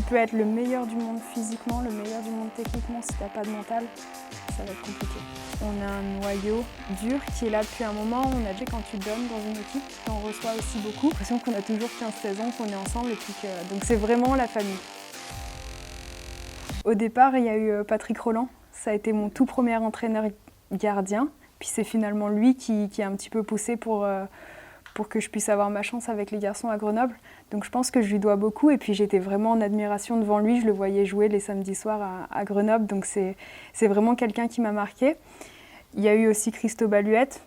peux être le meilleur du monde physiquement, le meilleur du monde techniquement, si tu n'as pas de mental, ça va être compliqué. On a un noyau dur qui est là depuis un moment. On a dit quand tu donnes dans une équipe, tu en reçois aussi beaucoup. J'ai l'impression qu'on a toujours 15-16 ans, qu'on est ensemble et puis que... Donc c'est vraiment la famille. Au départ, il y a eu Patrick Rolland. Ça a été mon tout premier entraîneur gardien. Puis c'est finalement lui qui a un petit peu poussé pour que je puisse avoir ma chance avec les garçons à Grenoble. Donc je pense que je lui dois beaucoup. Et puis j'étais vraiment en admiration devant lui. Je le voyais jouer les samedis soirs à Grenoble. Donc c'est vraiment quelqu'un qui m'a marqué. Il y a eu aussi Christo Baluette,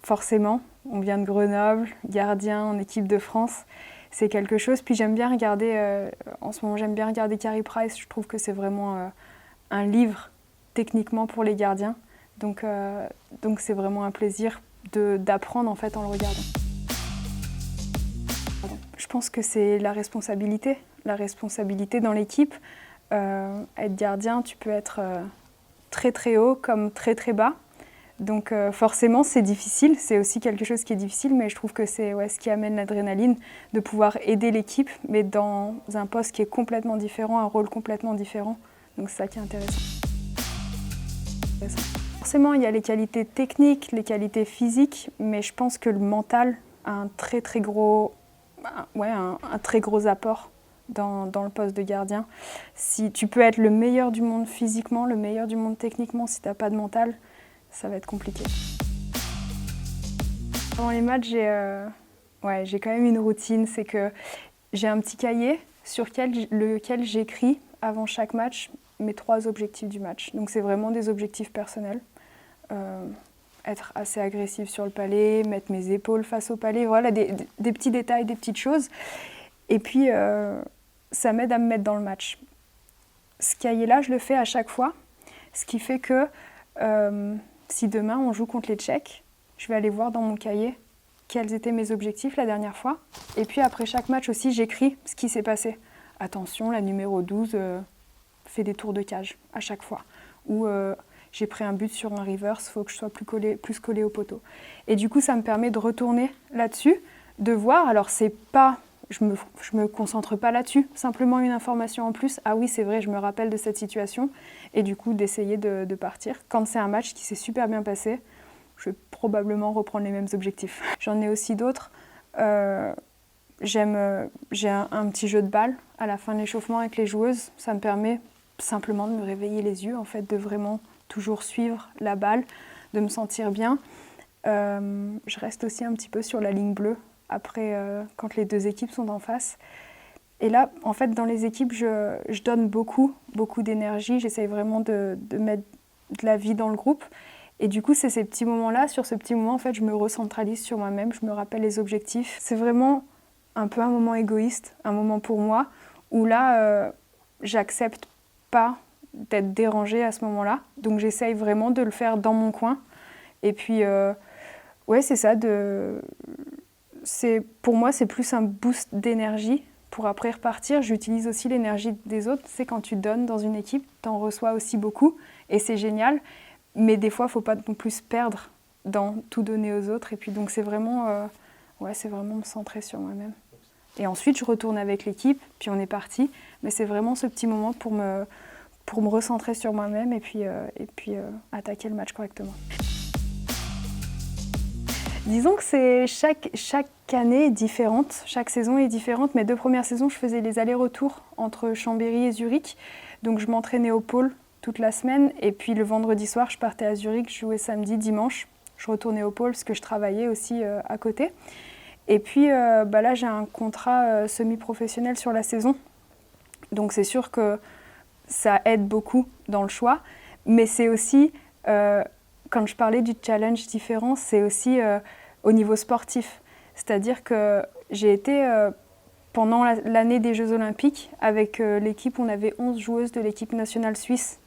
forcément. On vient de Grenoble, gardien en équipe de France. C'est quelque chose. Puis j'aime bien regarder, en ce moment, j'aime bien regarder Carey Price. Je trouve que c'est vraiment un livre techniquement pour les gardiens. Donc c'est vraiment un plaisir d'apprendre en fait en le regardant. Je pense que c'est la responsabilité dans l'équipe. Être gardien, tu peux être très très haut comme très très bas. Donc forcément c'est difficile, c'est aussi quelque chose qui est difficile, mais je trouve que c'est ce qui amène l'adrénaline, de pouvoir aider l'équipe, mais dans un poste qui est complètement différent, un rôle complètement différent. Donc c'est ça qui est intéressant. Forcément il y a les qualités techniques, les qualités physiques, mais je pense que le mental a un très gros apport dans le poste de gardien. Si tu peux être le meilleur du monde physiquement, le meilleur du monde techniquement, si tu n'as pas de mental, ça va être compliqué. Pendant les matchs, j'ai quand même une routine, c'est que j'ai un petit cahier sur lequel j'écris avant chaque match mes 3 objectifs du match. Donc c'est vraiment des objectifs personnels. Être assez agressive sur le palais, mettre mes épaules face au palais, voilà, des petits détails, des petites choses. Et puis ça m'aide à me mettre dans le match. Ce cahier-là, je le fais à chaque fois, ce qui fait que si demain on joue contre les Tchèques, je vais aller voir dans mon cahier quels étaient mes objectifs la dernière fois. Et puis après chaque match aussi, j'écris ce qui s'est passé. Attention, la numéro 12 fait des tours de cage à chaque fois. Ou j'ai pris un but sur un reverse, il faut que je sois plus collé au poteau. Et du coup, ça me permet de retourner là-dessus, de voir. Alors c'est pas... Je me concentre pas là-dessus, simplement une information en plus. Ah oui, c'est vrai, je me rappelle de cette situation. Et du coup, d'essayer de partir. Quand c'est un match qui s'est super bien passé, je vais probablement reprendre les mêmes objectifs. J'en ai aussi d'autres. J'ai un petit jeu de balle à la fin de l'échauffement avec les joueuses. Ça me permet simplement de me réveiller les yeux, en fait, de vraiment toujours suivre la balle, de me sentir bien. Je reste aussi un petit peu sur la ligne bleue. Après, quand les 2 équipes sont en face. Et là, en fait, dans les équipes, je donne beaucoup d'énergie. J'essaye vraiment de mettre de la vie dans le groupe. Et du coup, c'est ces petits moments-là, sur ce petit moment, en fait, je me recentralise sur moi-même, je me rappelle les objectifs. C'est vraiment un peu un moment égoïste, un moment pour moi, où là, j'accepte pas d'être dérangée à ce moment-là. Donc, j'essaye vraiment de le faire dans mon coin. Et puis, c'est ça, pour moi, c'est plus un boost d'énergie pour après repartir. J'utilise aussi l'énergie des autres. C'est quand tu donnes dans une équipe, tu en reçois aussi beaucoup et c'est génial. Mais des fois, il ne faut pas non plus se perdre dans tout donner aux autres. Et puis donc, c'est vraiment me centrer sur moi-même. Et ensuite, je retourne avec l'équipe, puis on est parti. Mais c'est vraiment ce petit moment pour me recentrer sur moi-même et puis attaquer le match correctement. Disons que chaque année est différente, chaque saison est différente. Mes 2 premières saisons, je faisais les allers-retours entre Chambéry et Zurich. Donc je m'entraînais au pôle toute la semaine. Et puis le vendredi soir, je partais à Zurich, je jouais samedi, dimanche. Je retournais au pôle parce que je travaillais aussi à côté. Et puis là, j'ai un contrat semi-professionnel sur la saison. Donc c'est sûr que ça aide beaucoup dans le choix. Mais c'est aussi... quand je parlais du challenge différent, c'est aussi au niveau sportif. C'est-à-dire que j'ai été, pendant l'année des Jeux Olympiques, avec l'équipe, on avait 11 joueuses de l'équipe nationale suisse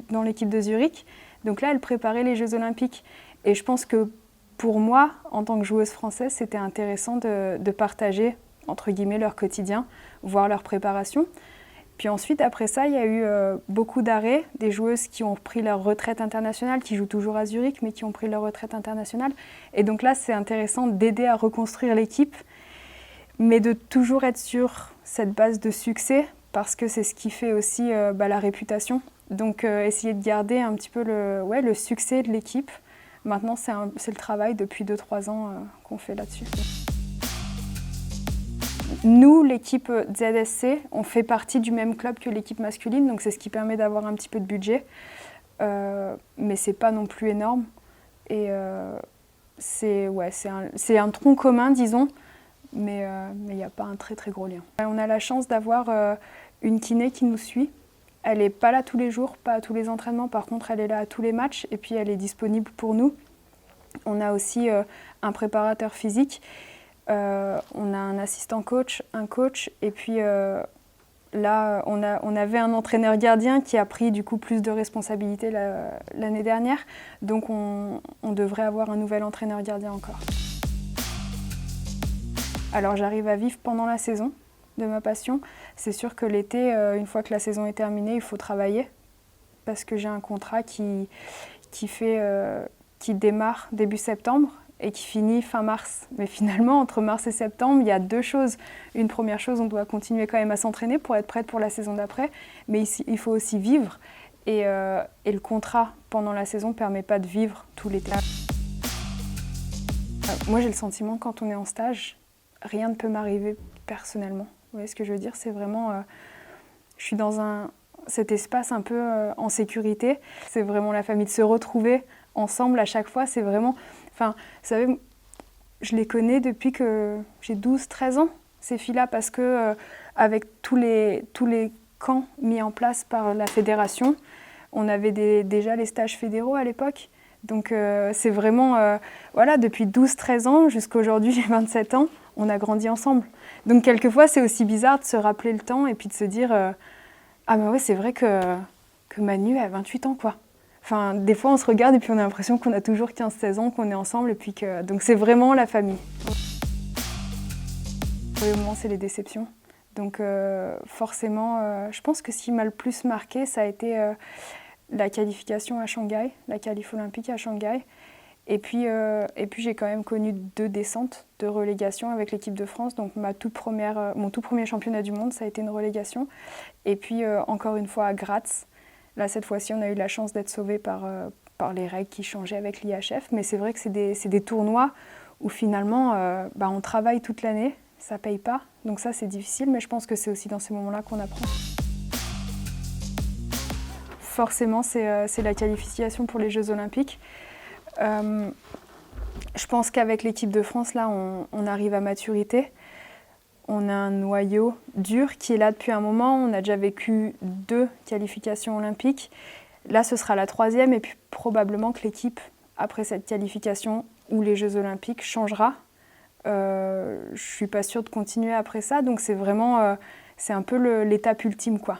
dans l'équipe de Zurich. Donc là, elles préparaient les Jeux Olympiques. Et je pense que pour moi, en tant que joueuse française, c'était intéressant de partager, entre guillemets, leur quotidien, voir leur préparation. Puis ensuite, après ça, il y a eu beaucoup d'arrêts, des joueuses qui ont pris leur retraite internationale, qui jouent toujours à Zurich, mais qui ont pris leur retraite internationale. Et donc là, c'est intéressant d'aider à reconstruire l'équipe, mais de toujours être sur cette base de succès parce que c'est ce qui fait aussi la réputation. Donc essayer de garder un petit peu le succès de l'équipe. Maintenant, c'est le travail depuis 2-3 ans qu'on fait là-dessus. Nous, l'équipe ZSC, on fait partie du même club que l'équipe masculine, donc c'est ce qui permet d'avoir un petit peu de budget. Mais c'est pas non plus énorme. Et c'est un tronc commun, disons, mais il n'y a pas un très très gros lien. On a la chance d'avoir une kiné qui nous suit. Elle n'est pas là tous les jours, pas à tous les entraînements, par contre elle est là à tous les matchs et puis elle est disponible pour nous. On a aussi un préparateur physique, on a un assistant coach, un coach et puis là on avait un entraîneur gardien qui a pris du coup plus de responsabilités l'année dernière, donc on devrait avoir un nouvel entraîneur gardien encore. Alors j'arrive à vivre pendant la saison de ma passion. C'est sûr que l'été, une fois que la saison est terminée, il faut travailler parce que j'ai un contrat qui démarre début septembre et qui finit fin mars. Mais finalement, entre mars et septembre, il y a 2 choses. Une première chose, on doit continuer quand même à s'entraîner pour être prête pour la saison d'après, mais il faut aussi vivre. Et le contrat pendant la saison ne permet pas de vivre tout l'été. Moi, j'ai le sentiment quand on est en stage, rien ne peut m'arriver personnellement. Vous voyez ce que je veux dire? C'est vraiment... je suis dans cet espace un peu en sécurité. C'est vraiment la famille, de se retrouver ensemble à chaque fois. C'est vraiment... Enfin, vous savez, je les connais depuis que j'ai 12-13 ans, ces filles-là, parce que avec tous les camps mis en place par la fédération, on avait déjà les stages fédéraux à l'époque. Donc c'est vraiment... voilà, depuis 12-13 ans jusqu'à aujourd'hui, j'ai 27 ans, on a grandi ensemble. Donc quelquefois, c'est aussi bizarre de se rappeler le temps et puis de se dire ah mais ouais, c'est vrai que Manu a 28 ans, quoi. Enfin, des fois, on se regarde et puis on a l'impression qu'on a toujours 15-16 ans, qu'on est ensemble. Et puis donc c'est vraiment la famille. Pour le moment, c'est les déceptions. Donc forcément, je pense que ce qui m'a le plus marqué, ça a été la qualification à Shanghai, la qualif olympique à Shanghai. Et puis j'ai quand même connu 2 descentes de relégation avec l'équipe de France. Donc mon tout premier championnat du monde, ça a été une relégation. Et puis encore une fois à Graz. Là, cette fois-ci, on a eu la chance d'être sauvés par les règles qui changeaient avec l'IHF. Mais c'est vrai que c'est des tournois où finalement, on travaille toute l'année, ça ne paye pas. Donc ça, c'est difficile, mais je pense que c'est aussi dans ces moments-là qu'on apprend. Forcément, c'est la qualification pour les Jeux Olympiques. Je pense qu'avec l'équipe de France, là, on arrive à maturité. On a un noyau dur qui est là depuis un moment. On a déjà vécu 2 qualifications olympiques. Là, ce sera la 3e et puis probablement que l'équipe, après cette qualification ou les Jeux Olympiques, changera. Je ne suis pas sûre de continuer après ça. Donc c'est vraiment, c'est un peu l'étape ultime, quoi.